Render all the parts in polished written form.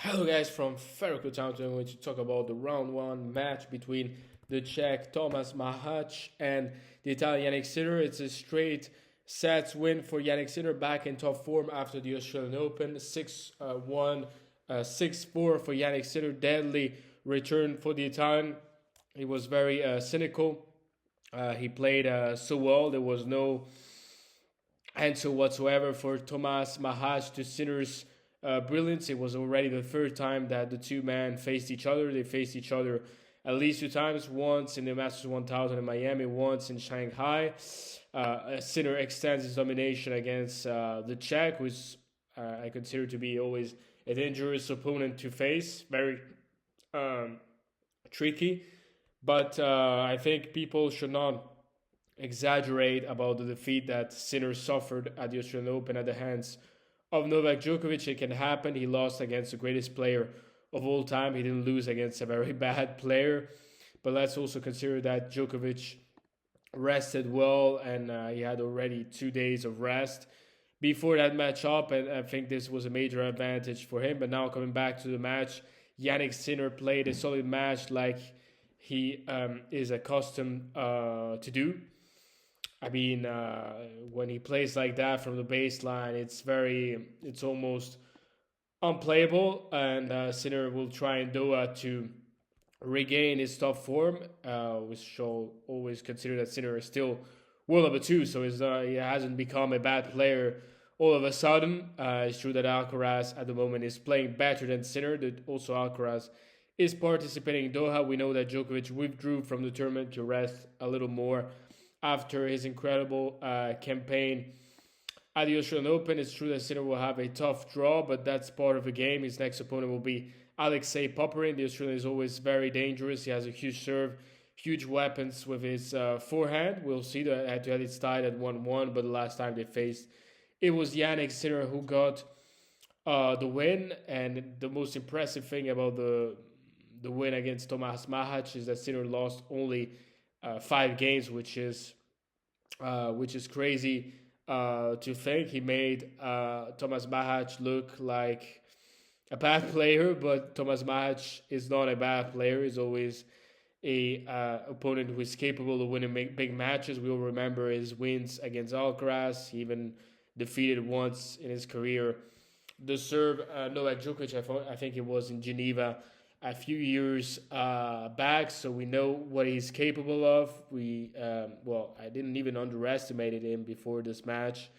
Hello guys from Ferroco Town. Today I'm going to talk about the round one match between the Czech Tomas Machac and the Italian Jannik Sinner. It's a straight sets win for Jannik Sinner, back in top form after the Australian Open. 6-1, 6-4 for Jannik Sinner. Deadly return for the Italian. He was very cynical. He played so well. There was no answer whatsoever for Tomas Machac to Sinner's brilliance. It was already the third time that the two men faced each other. They faced each other at least two times, once in the Masters 1000 in Miami, once in Shanghai. Sinner extends his domination against the Czech, who's I consider to be always a dangerous opponent to face. Very tricky. But I think people should not exaggerate about the defeat that Sinner suffered at the Australian Open at the hands of Novak Djokovic. It can happen. He lost against the greatest player of all time. He didn't lose against a very bad player. But let's also consider that Djokovic rested well, and he had already 2 days of rest before that match up, and I think this was a major advantage for him. But now coming back to the match, Jannik Sinner played a solid match like he is accustomed to do. I mean, when he plays like that from the baseline, it's almost unplayable. And Sinner will try in Doha to regain his top form. We shall always consider that Sinner is still world number two, so he hasn't become a bad player all of a sudden. It's true that Alcaraz at the moment is playing better than Sinner. That also Alcaraz is participating in Doha. We know that Djokovic withdrew from the tournament to rest a little more after his incredible campaign at the Australian Open. It's true that Sinner will have a tough draw, but that's part of the game. His next opponent will be Alexei Popyrin. The Australian is always very dangerous. He has a huge serve, huge weapons with his forehand. We'll see. The head-to-head is tied at 1-1, but the last time they faced, it was Jannik Sinner who got the win. And the most impressive thing about the win against Tomas Machac is that Sinner lost only 5 games, which is crazy to think. He made Tomas Machac look like a bad player, but Tomas Machac is not a bad player. He's always a opponent who is capable of winning big matches. We all remember his wins against Alcaraz. He even defeated once in his career the Serb Novak Djokovic. I think it was in Geneva a few years back, so we know what he's capable of. I didn't even underestimate him before this match.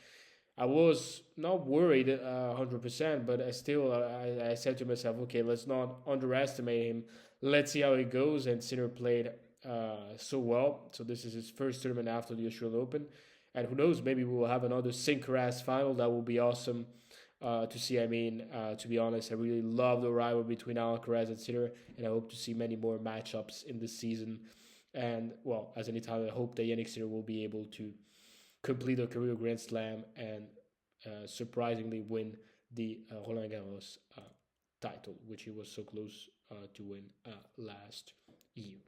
I was not worried 100%, but I said to myself, okay, let's not underestimate him. Let's see how it goes. And Sinner played so well. So this is his first tournament after the Australian Open, and who knows, maybe we will have another Synchro final. That will be awesome to see. I mean, to be honest, I really love the rival between Alcaraz and Sinner, and I hope to see many more matchups in this season. And, well, as an Italian, I hope that Jannik Sinner will be able to complete a career Grand Slam and surprisingly win the Roland Garros title, which he was so close to win last year.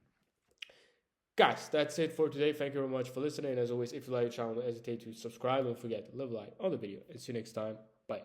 Guys, that's it for today. Thank you very much for listening. And as always, if you like the channel, don't hesitate to subscribe. Don't forget to leave a like on the video. And see you next time. Bye.